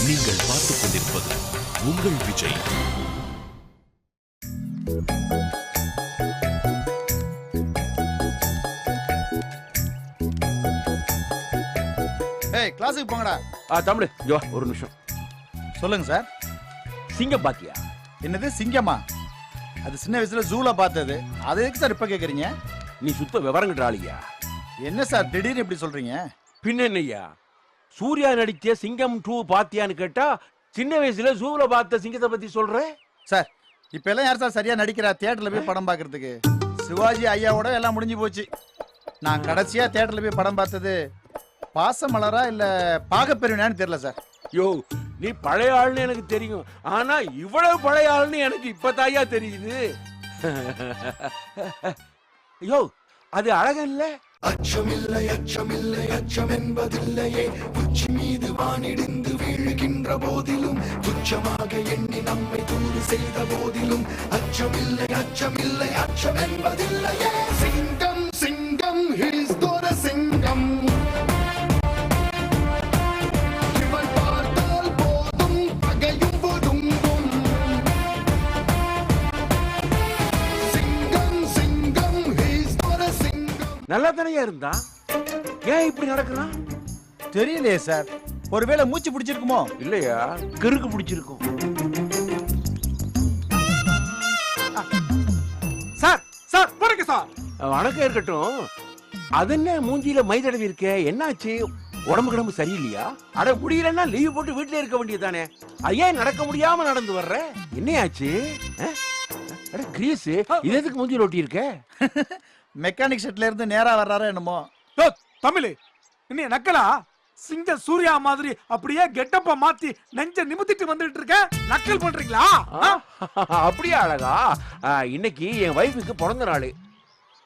நீங்கள் பார்த்துக் கொண்டிருப்பது உங்கள் விஜய். ஏய் கிளாஸுக்கு போங்கடா. தமிழ் ஜோ ஒரு நிமிஷம். சொல்லுங்க சார். சிங்கம் பாத்தியா? என்னது சிங்கமா? அது சின்ன வயசுல ஜூல பார்த்தது. அது எதுக்கு சார் இப்ப கேக்குறீங்க? நீ சுத்த விவரம் கட்டாளியா? என்ன சார் திடீர்னு இப்படி சொல்றீங்க? பின்ன என்னய்யா, சூர்யா நடிச்ச சிங்கம் 2 பாத்தியான்னு கேட்டா சின்ன வயசுல ஜூல பார்த்த சிங்கத்தை பத்தி சொல்ற சார். இப்ப எல்லாம் யார் சார் சரியா நடிக்கிறா தியேட்டர்ல போய் படம் பாக்குறதுக்கு? சிவாஜி ஐயாவோட எல்லாம் முடிஞ்சு போச்சு. நான் கடைசியா தியேட்டர்ல போய் படம் பார்த்தது பாசமலரா இல்ல பாகப்பெருவினான்னு தெரியல சார். யோ, நீ பழைய ஆள்னு எனக்கு தெரியும், ஆனா இவ்வளவு பழைய ஆள்னு எனக்கு இப்பதாயா தெரியுது. யோ, அது அழகல்ல? அச்சமில்லை அச்சமில்லை அச்சம் என்பதில்லையே, உச்சி மீது வானிடிந்து வீழுகின்ற போதிலும், துச்சமாக எண்ணி நம்மை தூது செய்த போதிலும், அச்சமில்லை அச்சமில்லை அச்சம் என்பதில்லையே. சிங்கம் சிங்கம் ஹிஸ் தோர சிங்கம், இவன் பார்த்தால் போதும் பகையும் பொதுங்கும். சிங்கம் சிங்கம் ஹிஸ் தோர சிங்கம். நல்லா தானையா இருந்தா, ஏன் இப்படி நடக்கிறான் தெரியலையே சார். ஒருவேளை மூச்சு பிடிச்சிருக்குமோ? இல்லையா, கிறுக்கு பிடிச்சிருக்கும். சார் சார் வணக்கம் சார். வணக்கம் இருக்கட்டும். அது என்ன மூஞ்சியில மை தடவி இருக்க? என்னாச்சு? உடம்பு கிடம்பு சரியில்லையா? அட முடியலன்னா லீவ் போட்டு வீட்டுல இருக்க வேண்டியதானே? ஏன் நடக்க முடியாம நடந்து வர்ற? என்னையாச்சு? கிரீஸ் இது எதுக்கு மூஞ்சில ஒட்டி இருக்க? மெக்கானிக் ஷெட்ல இருந்து நேரா வர்றாரோ என்னமோ. தமிழ் என்ன நக்கலா? சிங்க சூர்யா மாதிரி அப்படியே கெட்டப்ப மாத்தி நெஞ்ச நிமித்திட்டு வந்துட்டு இருக்க. நக்கல் பண்றீங்களா? அப்படியே அழகா. இன்னைக்கு என் வைஃபுக்கு பிறந்த நாள்.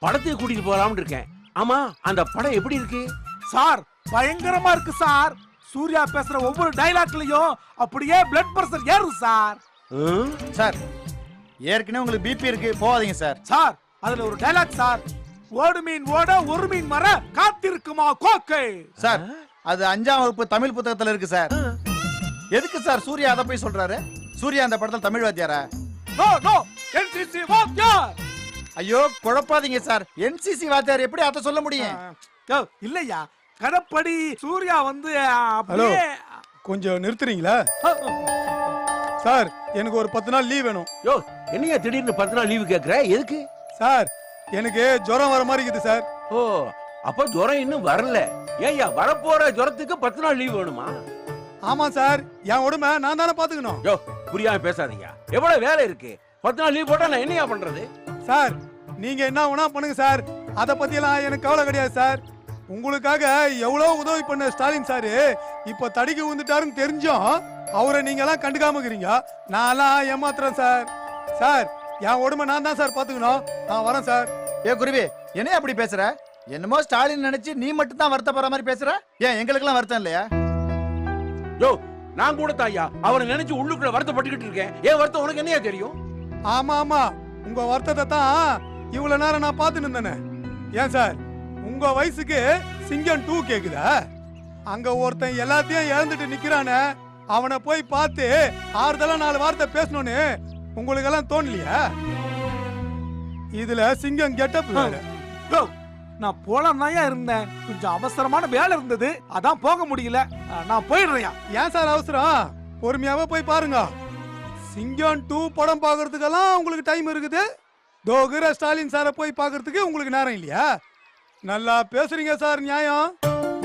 படத்துக்கு கூட்டிட்டு போலாம்னு இருக்கேன். ஆமா, அந்த படம் எப்படி இருக்கு சார்? பயங்கரமா இருக்கு சார். சூர்யா பேசுற ஒவ்வொரு டைலாக்லயும் அப்படியே பிளட் பிரஷர் ஏறுது சார். சார் ஏற்கனவே உங்களுக்கு பிபி இருக்கு, போகாதீங்க சார். சார் அதுல ஒரு டைலாக் சார், ஓடு மீன் ஓட ஒரு மீன் மர காத்திருக்குமா கோக்கை. சார் அது 5ஆம் வகுப்பு தமிழ் புத்தகத்துல இருக்கு சார். எதுக்கு சார் சூர்யா அதை போய் சொல்றாரு? சூர்யா அந்த படத்துல தமிழ் வாத்தியாரா? நோ நோ, என்சிசி வாத்தியார். ஐயோ குழப்பாதீங்க சார். என்சிசி வாத்தியார் எப்படி அதை சொல்ல முடியும்? இல்லையா, கடப்படி சூர்யா வந்து அப்படியே. கொஞ்சம் நிறுத்துறீங்களா சார்? எனக்கு ஒரு 10 நாள் லீவ் வேணும். யோ, என்னையா திடீர்னு 10 நாள் லீவு கேக்குற? எதுக்கு சார்? எனக்கு ஜுரம் வர மாதிரி இருக்குது சார். ஓ, அப்ப ஜுரம் இன்னும் வரல. ஏய்யா, வரப்போற ஜுரத்துக்கு 10 நாள் லீவ் வேணுமா? ஆமா சார், என் உடம்பை நான் தானே பாத்துக்கணும். யோ, புரியாம பேசாதீங்க. எவ்வளவு வேலை இருக்கு? 10 நாள் லீவ் போட்டா நான் என்னையா பண்றது? சார் நீங்க என்ன வேணா பண்ணுங்க சார், அத பத்தி எல்லாம் எனக்கு கவலை கிடையாது சார். உங்களுக்காக எவ்வளவு உதவி பண்ண ஸ்டாலின் சாரு இப்ப தடிக்கு விழுந்துட்டாருன்னு தெரிஞ்சும் அவரை நீங்க எல்லாம் கண்டுக்காம இருக்கிறீங்க. நான் எல்லாம் ஏமாத்துறேன் சார். சார் என் உடம்பை நான் தான் சார் பாத்துக்கணும். நான் வரேன் சார். ஏ குருவி, என்ன அப்படி பேசுற? என்னமோ ஸ்டாலின் நினைச்சு நீ மட்டும் தான் வருத்தப்படுற மாதிரி பேசுற. ஏன் எங்களுக்கு எல்லாம் வருத்தம் இல்லையா? யோ, நான் கூட தாயா அவரை நினைச்சு உள்ளுக்குள்ள வருத்தப்பட்டுக்கிட்டு இருக்கேன். ஏன் வருத்தம் உனக்கு என்னையா தெரியும்? ஆமா ஆமா, உங்க வருத்தத்தை தான் இவ்வளவு நேரம் நான் பார்த்து நின்னேனே. ஏன் சார், உங்க வயசுக்கு சிங்கம் 2 கேக்குதா? அங்க ஒருத்தன் எல்லாத்தையும் இழந்துட்டு நிக்கிறானே, அவனை போய் பார்த்து ஆறுதலா 4 வார்த்தை பேசணும்னு உங்களுக்கு எல்லாம் தோணலையா? இதுல சிங்கம் கெட்டப். நான் போலாம் தான் இருந்தேன், கொஞ்சம் அவசரமான வேலை இருந்தது, அதான் போக முடியல. நான் போயிடுறேன். ஏன் சார் அவசரம்? பொறுமையாவே போய் பாருங்க. சிங்கம் 2 படம் பாக்குறதுக்கெல்லாம் உங்களுக்கு டைம் இருக்குது. தோகிற ஸ்டாலின் சாரை போய் பாக்குறதுக்கு உங்களுக்கு நேரம் இல்லையா? நல்லா பேசுறீங்க சார். நியாயம்.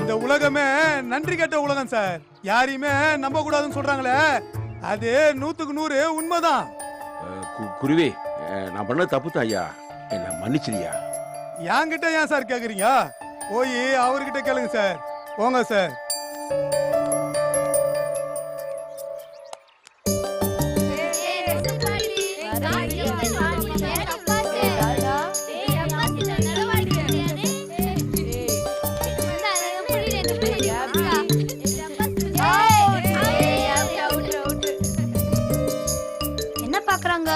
இந்த உலகமே நன்றி கெட்ட உலகம் சார். யாரையுமே நம்ப கூடாதுன்னு சொல்றாங்களே, அது 100க்கு 100 உண்மைதான். குருவி, நான் பண்ண தப்பு தாயா, என்ன மன்னிச்சிரியா? என்கிட்ட ஏன் சார் கேக்குறீங்க? போய் அவர்கிட்ட கேளுங்க சார். போங்க சார். என்ன பாக்குறாங்க?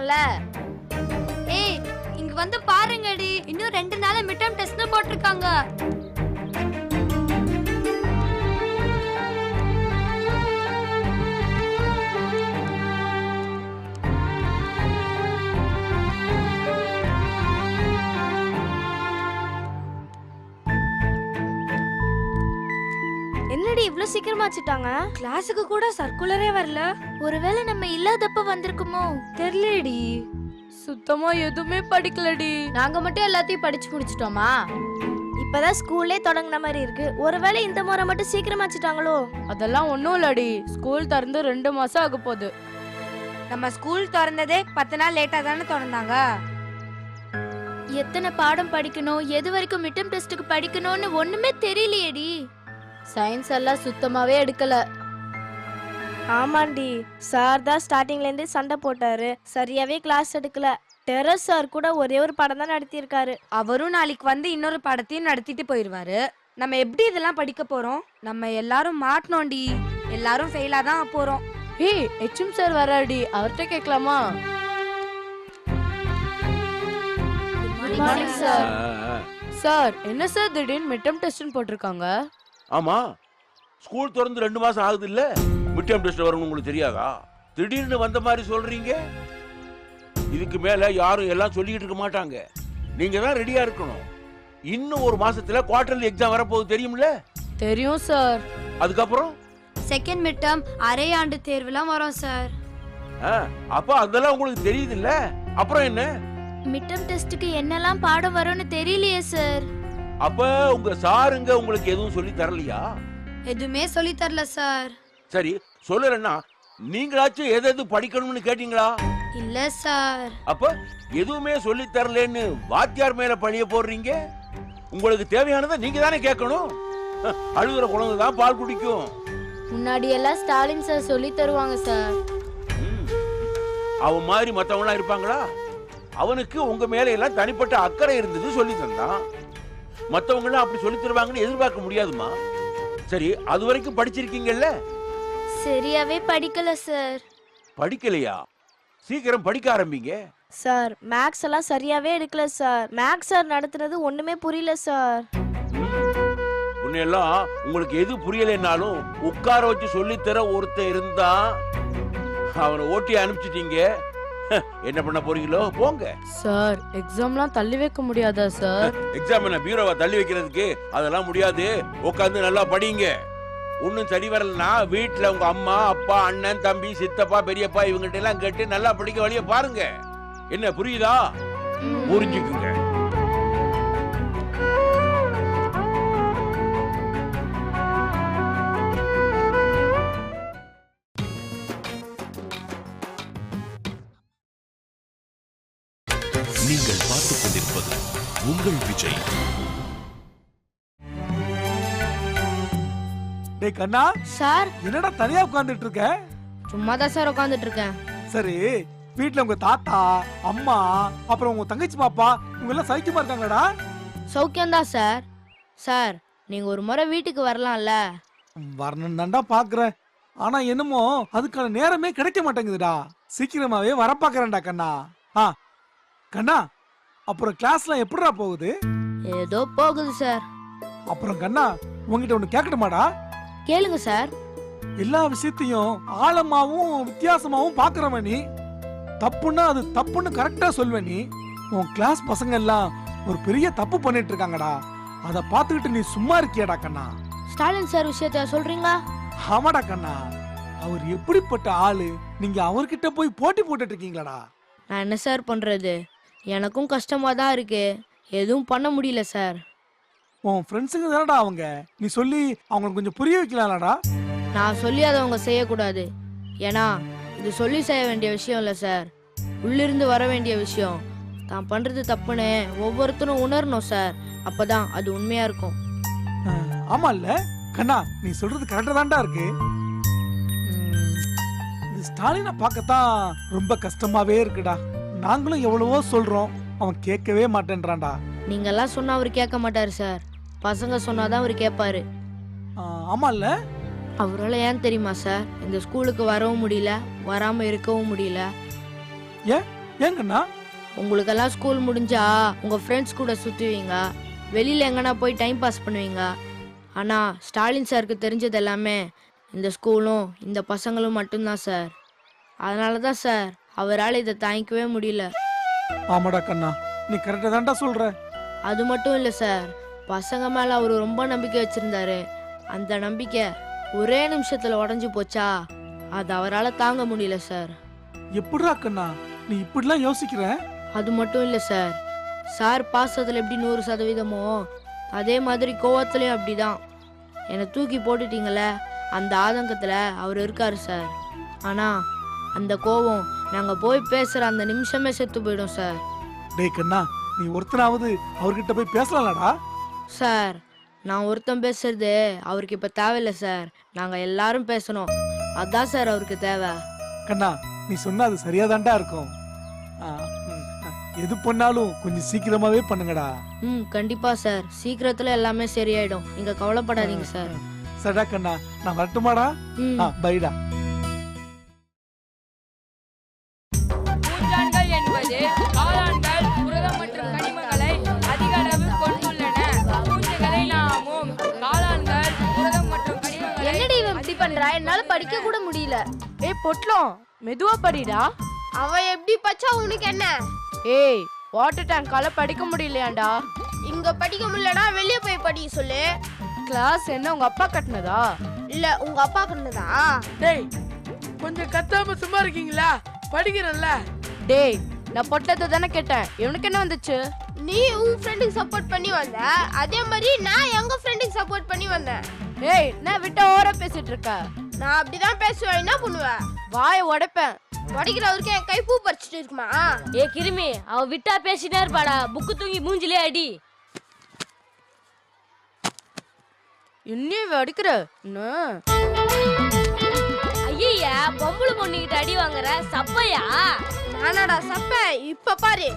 இருக்கலாம்ல. ஏய் இங்க வந்து பாருங்கடி, இன்னும் 2 நாள்ல மிட் டர்ம் டெஸ்ட் போட்டுருக்காங்க. என்னடி இவ்ளோ சீக்கிரமா வச்சுட்டாங்க? கிளாஸுக்கு கூட சர்க்குலரே வரல. ஒருவேளை நம்ம இல்லாதப்ப வந்திருக்குமோ? தெரியலடி. சுத்தமா எதுவுமே படிக்கலடி. நாங்க மட்டும் எல்லாத்தையும் படிச்சு முடிச்சிட்டோமா? இப்பதான் ஸ்கூல்லே தொடங்கின மாதிரி இருக்கு. ஒருவேளை இந்த முறை மட்டும் சீக்கிரமா வச்சுட்டாங்களோ? அதெல்லாம் ஒண்ணும் இல்லடி. ஸ்கூல் திறந்து 2 மாசம் ஆக போகுது. நம்ம ஸ்கூல் திறந்ததே 10 நாள் லேட்டா தானே திறந்தாங்க. எத்தனை பாடம் படிக்கணும், எது வரைக்கும் மிட் டர்ம் டெஸ்ட்டுக்கு படிக்கணும்னு ஒண்ணுமே தெரியலையேடி. சயின்ஸ் எல்லாம் சுத்தமாவே எடுக்கல. ஆமாண்டி, சார் தான் ஸ்டார்டிங்ல இருந்தே சண்டை போட்டாரு. சரியாவே கிளாஸ் எடுக்கல. டெரஸ் சார் கூட ஒரே ஒரு படம் தான் நடத்தியிருக்காரு. அவரும் நாளைக்கு வந்து இன்னொரு படத்தையும் நடத்திட்டு போயிருவாரு. நம்ம எப்படி இதெல்லாம் படிக்க போறோம்? நம்ம எல்லாரும் மாட்டணும்டி. எல்லாரும் ஃபெயிலா தான் போறோம். ஏய் ஹெச்எம் சார் வராடி, அவர்கிட்ட கேட்கலாமா? Good morning, sir. சார் என்ன சார் திடீர்னு மிட் டர்ம் டெஸ்ட்னு போட்டிருக்காங்க? ஆமா, ஸ்கூல் திறந்து 2 மாசம் ஆகுது இல்ல, மிட் டர்ம் டெஸ்ட் வரணும் உங்களுக்கு தெரியாதா? திடீர்னு வந்த மாதிரி சொல்றீங்க. இதுக்கு மேல யாரும் எல்லாம் சொல்லிக்கிட்டு இருக்க மாட்டாங்க. நீங்க தான் ரெடியா இருக்கணும். இன்னும் 1 மாசத்துல குவார்டர்லி எக்ஸாம் வரப்போகுது தெரியும்ல? தெரியும் சார். அதுக்கப்புறம் செகண்ட் மிட் டர்ம் அரையாண்டு தேர்வுலாம் வரும் சார். அப்ப அதெல்லாம் உங்களுக்கு தெரியுது இல்ல, அப்புறம் என்ன? மிட் டர்ம் டெஸ்ட்டுக்கு என்னெல்லாம் பாடம் வரும்னு தெரியலையே சார். அப்ப உங்க சாருங்க உங்களுக்கு எதுவும் சொல்லி தரலையா? எதுவுமே சொல்லி தரல சார். சரி, சொல்லலன்னா நீங்களாச்சும் எது எது படிக்கணும்னு கேட்டீங்களா? இல்ல சார். அப்ப எதுவுமே சொல்லி தரலன்னு வாத்தியார் மேல பழிய போடுறீங்க. உங்களுக்கு தேவையானதை நீங்க தானே கேட்கணும். அழுகுற குழந்தை தான் பால் குடிக்கும். முன்னாடி எல்லாம் ஸ்டாலின் சார் சொல்லி தருவாங்க சார். அவன் மாதிரி மத்தவங்களா இருப்பாங்களா? அவனுக்கு உங்க மேல எல்லாம் தனிப்பட்ட அக்கறை இருந்தது சொல்லி தந்தான். மத்தவங்க எல்லாம் அப்படி சொல்லி தருவாங்கன்னு எதிர்பார்க்க முடியாதுமா. சரி, அது வரைக்கும் படிச்சிருக்கீங்கல்ல? சரியாவே படிக்கல சார். படிக்கலையா? சீக்கிரம் படிக்க ஆரம்பிங்க. சார் மேக்ஸ் எல்லாம் சரியாவே எடுக்கல சார். மேக்ஸ் சார் நடத்துறது ஒண்ணுமே புரியல சார். உன்னையெல்லாம் உங்களுக்கு எது புரியலைன்னாலும் உட்கார வச்சு சொல்லித்தர ஒருத்தன் இருந்தா அவனை ஓட்டி அனுப்பிச்சிட்டீங்க. என்ன பண்ண போறீங்களோ போங்க. சார் எக்ஸாம்லாம் தள்ளி வைக்க முடியாதா சார்? எக்ஸாம் என்ன பீரோவை தள்ளி வைக்கிறதுக்கு? அதெல்லாம் முடியாது. உட்காந்து நல்லா படிங்க. ஒன்னும் சரி வரலன்னா வீட்டுல உங்க அம்மா அப்பா அண்ணன் தம்பி சித்தப்பா பெரியப்பா இவங்ககிட்ட எல்லாம் கேட்டு நல்லா படிக்க வழிய பாருங்க. என்ன புரியுதா? புரிஞ்சுக்குங்க. நீங்கள் பார்த்துக் கொண்டிருப்பது உங்கள் விஜய். டேய் கண்ணா, சார் என்னடா தனியா உட்கார்ந்துட்டு இருக்க? சும்மா தான் சார் உட்காந்துட்டு இருக்கேன். சரி, வீட்ல உங்க தாத்தா அம்மா அப்புறம் உங்க தங்கச்சி பாப்பா இவங்க எல்லாம் சௌக்கியமா இருக்காங்கடா? சௌக்கியம்தான் சார். சார் நீங்க ஒரு முறை வீட்டுக்கு வரலாம்ல? வரணும் தான்டா பாக்குறேன். ஆனா என்னமோ அதுக்கான நேரமே கிடைக்க மாட்டேங்குதுடா. சீக்கிரமாவே வர பாக்குறேன்டா கண்ணா. கண்ணா, அப்புறம் கிளாஸ்லாம் எப்படிடா போகுது? ஏதோ போகுது சார். அப்புறம் கண்ணா, உங்ககிட்ட ஒண்ணு கேட்கட்டுமாடா? கேளுங்க சார். எல்லா விஷயத்தையும் ஆழமாவும் வித்தியாசமாவும் பாக்குறவன் நீ. தப்புன்னா அது தப்புன்னு கரெக்டா சொல்வேன் நீ. உன் கிளாஸ் பசங்க எல்லாம் ஒரு பெரிய தப்பு பண்ணிட்டு இருக்காங்கடா. அத பாத்துக்கிட்டு நீ சும்மா இருக்கியாடா கண்ணா? ஸ்டாலின் சார் விஷயத்த சொல்றீங்க? ஆமாடா கண்ணா, அவர் எப்படிப்பட்ட ஆளு? நீங்க அவர்கிட்ட போய் போட்டி போட்டுட்டு இருக்கீங்களாடா? நான் என்ன சார் பண்றது? எனக்கும் கஷ்டமா தான் இருக்கு. எதுவும் பண்ண முடியல சார். உன் ஃப்ரெண்ட்ஸுங்க தானடா அவங்க. நீ சொல்லி அவங்களுக்கு கொஞ்சம் புரிய வைக்கலாம்லடா? நான் சொல்லி அதை அவங்க செய்யக்கூடாது. ஏன்னா இது சொல்லி செய்ய வேண்டிய விஷயம் இல்லை சார். உள்ளிருந்து வர வேண்டிய விஷயம். தான் பண்றது தப்புன்னு ஒவ்வொருத்தரும் உணரணும் சார். அப்பதான் அது உண்மையா இருக்கும். ஆமா இல்ல கண்ணா, நீ சொல்றது கரெக்டா தான்டா இருக்கு. இந்த ஸ்டாலினை பார்க்கத்தான் ரொம்ப கஷ்டமாவே இருக்குடா. நாங்களும் எவ்வளவோ சொல்றோம், அவன் கேட்கவே மாட்டேன்றான்டா. நீங்க எல்லாம் சொன்னா அவர் கேட்க மாட்டாரு சார். பசங்க சொன்னாதான் அவர் கேட்பாரு. ஆமா இல்ல? அவரால் ஏன் தெரியுமா சார் இந்த ஸ்கூலுக்கு வரவும் முடியல, வராம இருக்கவும் முடியல? ஏன் ஏன் கண்ணா? உங்களுக்கெல்லாம் ஸ்கூல் முடிஞ்சா உங்க ஃப்ரெண்ட்ஸ் கூட சுத்துவீங்க, வெளியில எங்கன்னா போய் டைம் பாஸ் பண்ணுவீங்க. ஆனா ஸ்டாலின் சாருக்கு தெரிஞ்சது எல்லாமே இந்த ஸ்கூலும் இந்த பசங்களும் மட்டும்தான் சார். அதனால தான் சார் அவரால் இதை தாங்கிக்கவே முடியல. ஆமாடா கண்ணா, நீ கரெக்டா தான்டா சொல்ற. அது மட்டும் இல்லை சார், பசங்க மேல அவரு ரொம்ப நம்பிக்கை வச்சிருந்தாரு. அந்த நம்பிக்கை ஒரே நிமிஷத்துல உடஞ்சு போச்சா, அது அவரால் தாங்க முடியல சார். எப்படிடா கண்ணா நீ இப்படிலாம் யோசிக்கிற? அது மட்டும் இல்லை சார், சார் பாசத்தில் எப்படி 100%மோ அதே மாதிரி கோவத்துலேயும் அப்படிதான். என்னை தூக்கி போட்டுட்டீங்களே, அந்த ஆதங்கத்தில் அவர் இருக்காரு சார். ஆனால் அந்த கோவம் நாங்கள் போய் பேசுகிற அந்த நிமிஷமே செத்து போயிடும் சார். டேய் கண்ணா, நீ ஒருத்தனாவது அவர்கிட்ட போய் பேசலாம்லடா. சார் நான் ஒருத்தன் பேசுறது அவருக்கு இப்போ தேவையில்லை சார், நாங்கள் எல்லாரும் பேசணும், அதான் சார் அவருக்கு தேவை. கண்ணா நீ சொன்னா அது சரியாதான்டா இருக்கும். எது பண்ணாலும் கொஞ்சம் சீக்கிரமாவே பண்ணுங்கடா. கண்டிப்பா சார், சீக்கிரத்துல எல்லாமே சரியாயிடும், நீங்க கவலைப்படாதீங்க சார். சரிடா கண்ணா, நான் வரட்டுமாடா? பைடா. பூஞ்சான்கள் என்பது காளான்கள் புரதம் மற்றும் கனிமங்களை அதிக அளவு கொண்டுள்ளன. பூஞ்சைகளை நாமும் காளான்கள் புரதம் மற்றும் கனிமங்களை. என்னடி இவன் இப்படி பண்றா? என்னால படிக்க கூட முடியல. ஏய் பொட்லம், மெதுவா படிடா. அவ எப்படி பச்சா உனக்கு என்ன? ஏய் வாட்டர் டேங்கால படிக்க முடியலையாண்டா? இங்க படிக்க முடியலனா வெளிய போய் படிக்க சொல்லு. கிளாஸ் என்ன உங்க அப்பா கட்டினதா? இல்ல உங்க அப்பா கண்ணதா? டேய் கொஞ்சம் கத்தாம சும்மா இருக்கீங்களா? படிக்கிறல்ல. டேய் நான் பொட்டத்தை தானே கேட்டேன், இவனுக்கு என்ன வந்துச்சு? நீ உன் ஃப்ரெண்டுக்கு சப்போர்ட் பண்ணி வந்த, அதே மாதிரி நான் எங்க ஃப்ரெண்டுக்கு சப்போர்ட் பண்ணி வந்தேன். ஏய் நான் விட்ட ஓர பேசிட்டு இருக்க. நான் அப்படிதான் பேசுவேன், என்ன பண்ணுவேன்? வாயை உடைப்பேன். படிக்கிறவருக்கு என் கை பூ பறிச்சுட்டு இருக்குமா? ஏ கிருமி, அவ விட்டா பேசிட்டே இருப்பாடா, புக்கு தூங்கி மூஞ்சிலே அடி. இன்னும் அடிக்கிற ஐயா, பொம்பளை பொண்ணுகிட்ட அடி வாங்குற சப்பையா? நானாடா சப்ப, இப்ப பாரு.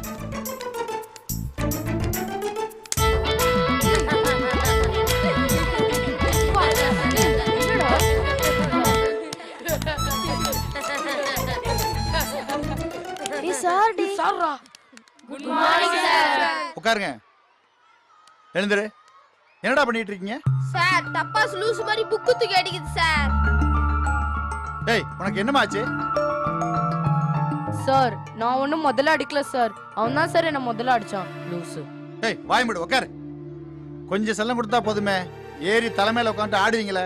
உட்காருங்க. எழுந்துரு. என்னடா பண்ணிட்டு இருக்கீங்க? சார் டப்பாஸ் லூஸ் மாதிரி புக்கு தூக்கி அடிக்குது சார். டேய் உனக்கு என்னமாச்சு? சார் நான் ஒன்னும் முதல்ல அடிக்கல சார், அவன் தான் சார் என்ன முதல்ல அடிச்சான் லூசு. டேய் வாய் மூடு, உட்காரு. கொஞ்சம் செல்லம் கொடுத்தா போதுமே, ஏறி தலைமையில உட்காந்து ஆடுவீங்களே.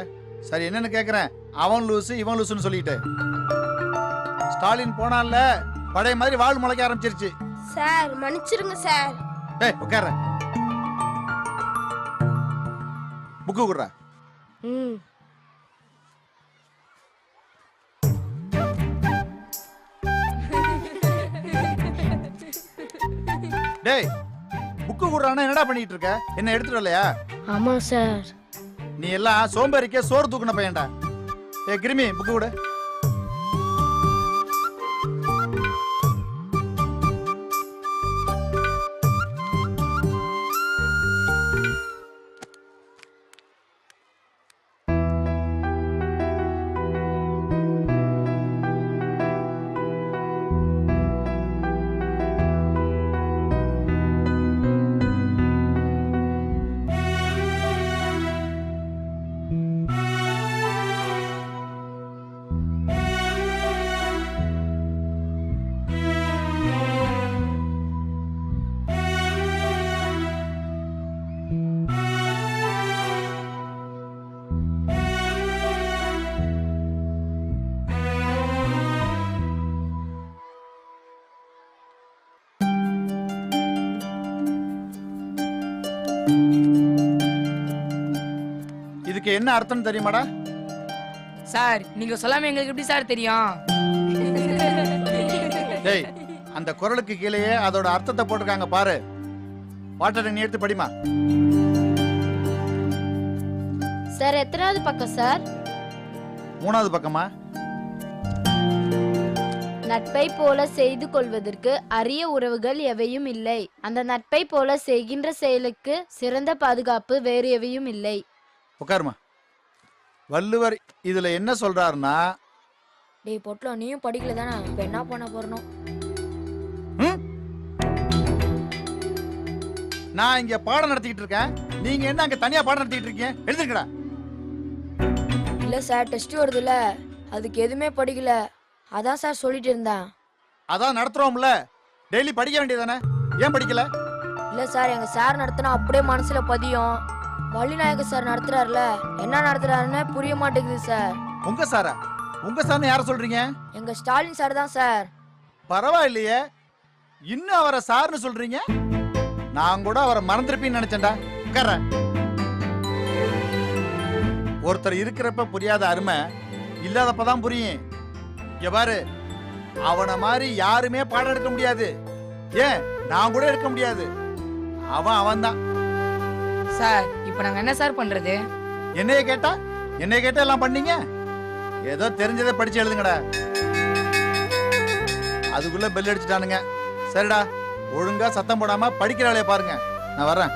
சரி என்னன்னு கேக்குறேன், அவன் லூசு இவன் லூசுன்னு சொல்லிட்டு ஸ்டாலின் போனான்ல, பழைய மாதிரி வாழ் முளைக்க ஆரம்பிச்சிருச்சு. சார் மன்னிச்சிருங்க சார். டேய் உட்கார. புக்கு குடுறா. டேய் புக்கு குடுறானா என்னடா பண்ணிட்டு இருக்க? என்ன எடுத்துட்டு வரலையா? ஆமா சார். நீ எல்லாம் சோம்பேறிக்கே சோறு தூக்குன பையன்டா. ஏ கிருமி புக்கு குடு. இதுக்கு என்ன அர்த்தம் தெரியுமாடா? சார் நீங்க சொல்லாம எங்களுக்கு எப்படி சார் தெரியும்? டேய் அந்த குரலுக்கு கீழேயே அதோட அர்த்தத்தை போட்டிருக்காங்க பாரு. வாட்டர் நீ எடுத்து படிமா. சார் எத்தனாவது பக்கம் சார்? 3வது பக்கமா? நட்பை போல செய்து கொள்வதற்கு அரிய உறவுகள் எவையும் இல்லை. அந்த நட்பை போல செய்கின்ற செயலுக்கு சிறந்த பாதுகாப்பு வேறு எவையும் இல்லை. உட்காருமா. வள்ளுவர் இதுல என்ன சொல்றாருன்னா, டேய் பொட்லம், நீயும் படிக்கல தானே, இப்ப என்ன பண்ண போறணும்? நான் இங்க பாடம் நடத்திக்கிட்டு இருக்கேன், நீங்க என்ன அங்க தனியா பாடம் நடத்திட்டு இருக்கீங்க? எழுதுங்கடா. இல்ல சார், டெஸ்ட் வருதுல்ல, அதுக்கு எதுவுமே படிக்கல. அதான் சார் சொல்லிட்டு இருந்தேன். அதான் நடத்துறோம்ல, டெய்லி படிக்க வேண்டியதானே, ஏன் படிக்கல? இல்ல சார், எங்க சார் நடத்தினா அப்படியே மனசுல பதியும். வள்ளிநாயக சார் நடத்துறாருல, என்ன நடத்துறாருன்னு புரிய மாட்டேங்குது சார். உங்க சாரா? உங்க சார்னு யார சொல்றீங்க? எங்க ஸ்டாலின் சார் தான் சார். பரவாயில்லையே, இன்னும் அவரை சார்னு சொல்றீங்க. நான் கூட அவரை மறந்துருப்பீன்னு நினைச்சேன்டா. உட்கார்றேன். ஒருத்தர் இருக்கிறப்ப புரியாத அருமை இல்லாதப்பதான் புரியும். இங்க பாரு, அவனை மாதிரி யாருமே பாடம் எடுக்க முடியாது. ஏன், நான் கூட எடுக்க முடியாது. அவன்தான் சார். இப்போ நாங்க என்ன சார் பண்றது? என்னைய கேட்டா எல்லாம் பண்ணீங்க. ஏதோ தெரிஞ்சதை படிச்சு எழுதுங்கடா. அதுக்குள்ள பெல் அடிச்சுட்டானுங்க. சரிடா, ஒழுங்கா சத்தம் போடாம படிக்கிற வேலையை பாருங்க. நான் வர்றேன்.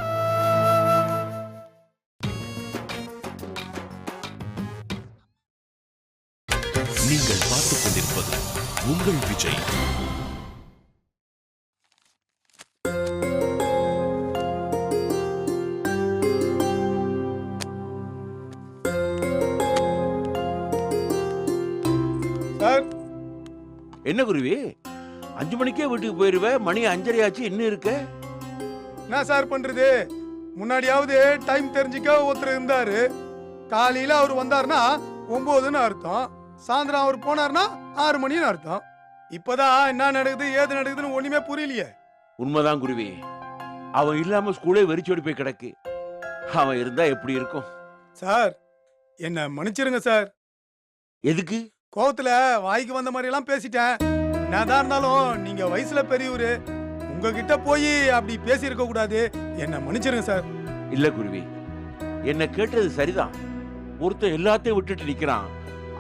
நீங்கள் பார்த்துக் கொண்டிருப்பது உங்கள் விஜய். சார், என்ன குருவி, 5 மணிக்கே வீட்டுக்கு போயிருவ, மணி 5:30 ஆச்சு, இன்னும் இருக்க? என்ன சார் பண்றது? முன்னாடியாவது டைம் தெரிஞ்சுக்க ஒருத்தர் இருந்தாரு. காலையில அவர் வந்தாருன்னா 9ன்னு அர்த்தம், சாயந்தரம் அவர் போனாருன்னா 6 மணின்னு அர்த்தம். இப்பதான் என்ன நடக்குது ஏது நடக்குதுன்னு ஒண்ணுமே புரியலையே. உண்மைதான் குருவி, அவன் இல்லாம ஸ்கூலே வெறிச்சோடி போய் கிடக்கு. அவன் இருந்தா எப்படி இருக்கும்? சார், என்ன மன்னிச்சிருங்க சார். எதுக்கு? கோவத்துல வாய்க்கு வந்த மாதிரி எல்லாம் பேசிட்டேன். என்னதான் இருந்தாலும் நீங்க வயசுல பெரியவரு, உங்ககிட்ட போய் அப்படி பேசி இருக்க கூடாது. என்ன மன்னிச்சிருங்க சார். இல்ல குருவி, என்ன கேட்டது சரிதான். ஒருத்தன் எல்லாத்தையும் விட்டுட்டு நிக்கிறான்,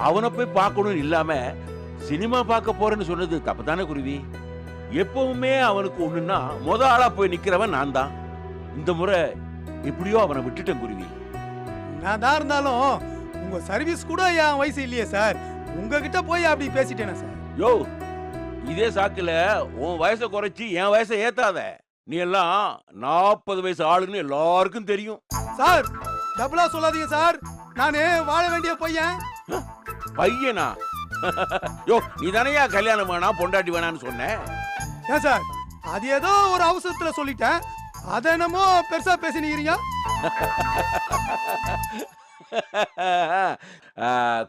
அவனை போய் பார்க்கணும் இல்லாம சினிமா பார்க்க போறேன்னு சொன்னது தப்புதானே குருவி? எப்பவுமே அவனுக்கு ஒண்ணுன்னா ஆளா போய் நிக்கிறவன் நான் தான். இந்த முறை எப்படியோ அவனை விட்டுட்டேன் குருவி. என்னதான் இருந்தாலும் உங்க சர்வீஸ் கூட என் வயசு இல்லையே சார். உங்ககிட்ட போய் அப்படி பேசிட்டேனா சார்? யோ, இதே சாக்குல உன் வயசை குறைச்சி என் வயசை ஏத்தாத. நீ எல்லாம் 40 வயசு ஆளுன்னு எல்லாருக்கும் தெரியும். சார், டபுளா சொல்லாதீங்க சார். நானே வாழ வேண்டிய பையன். பையனா? யோ, நீ தானையா கல்யாணம் வேணா பொண்டாட்டி வேணான்னு சொன்ன? ஏன் சார், அது ஏதோ ஒரு அவசரத்துல சொல்லிட்டேன், அத என்னமோ பெருசா பேசினீங்க.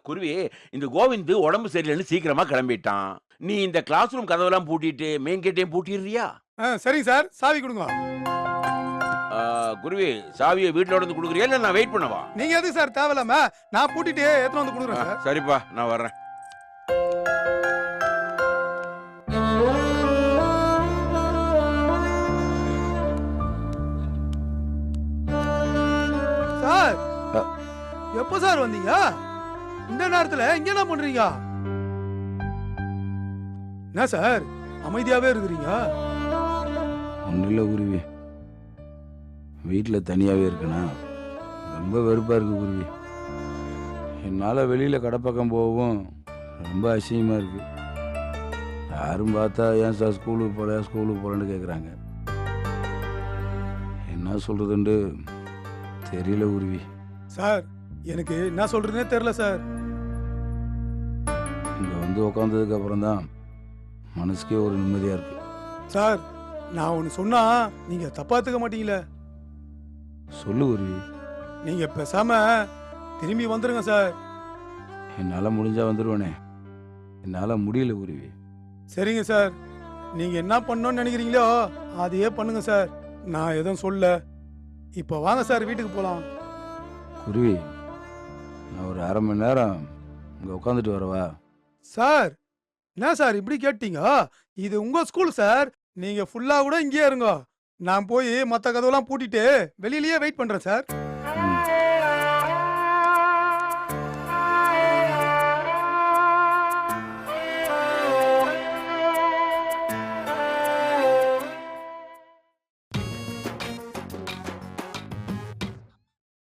குருவி, இந்த கோவிந்த் உடம்பு சரியில்லைன்னு சீக்கிரமா கிளம்பிட்டான். நீ இந்த கிளாஸ் ரூம் கதவெல்லாம் பூட்டிட்டு மெயின் கேட்டையும் பூட்டிடுறியா? சரிங்க சார், சாவி கொடுங்க. குருவி, சாவியை வீட்டுல வந்து கொடுக்குறியா இல்ல நான் வெயிட் பண்ணவா? நீங்க எதுக்கு சார் தேவையில்லாம, நான் பூட்டிட்டு எடுத்து வந்து கொடுக்குறேன் சார். சரிப்பா, நான் வர்றேன். சார், எப்ப சார் வந்தீங்க? இந்த நேரத்துல இங்க என்ன பண்றீங்க? என்ன சார் அமைதியாவே இருக்கிறீங்க? ஒன்றும் இல்லை குருவி, வீட்டில் தனியாகவே இருக்குண்ணா, ரொம்ப வெறுப்பாக இருக்கு குருவி. என்னால் வெளியில் கடப்பக்கம் போகவும் ரொம்ப அசிங்கமாக இருக்கு. யாரும் பார்த்தா ஏன் சார் ஸ்கூலுக்கு போகலன்னு கேட்குறாங்க. என்ன சொல்கிறதுண்டு தெரியல குருவி. சார், எனக்கு என்ன சொல்றதுனே தெரியல சார். இங்கே வந்து உக்காந்ததுக்கு அப்புறம் தான் மனசுக்கே ஒரு நிம்மதியாக இருக்கு. சார், நான் ஒன்று சொன்னா நீங்க தப்பா எடுத்துக்க மாட்டீங்களே? சொல்லு குருவி. நீங்க பேசாம திரும்பி வந்துருங்க சார். என்னால் முடிஞ்சா வந்துடுவேனே, என்னால் முடியல குருவி. சரிங்க சார், நீங்க என்ன பண்ணணும்னு நினைக்கிறீங்களோ அதையே பண்ணுங்க சார். நான் எதுவும் சொல்ல. இப்போ வாங்க சார், வீட்டுக்கு போலாம். குருவி, நான் ஒரு 1/2 மணி நேரம் இங்கே உட்காந்துட்டு வரவா? சார், என்ன சார் இப்படி கேட்டீங்க? இது உங்க ஸ்கூல் சார், நீங்க ஃபுல்லா கூட இங்கேயே இருங்க. நான் போய் மற்ற கதவெல்லாம் பூட்டிட்டு வெளியிலயே வெயிட் பண்றேன் சார்.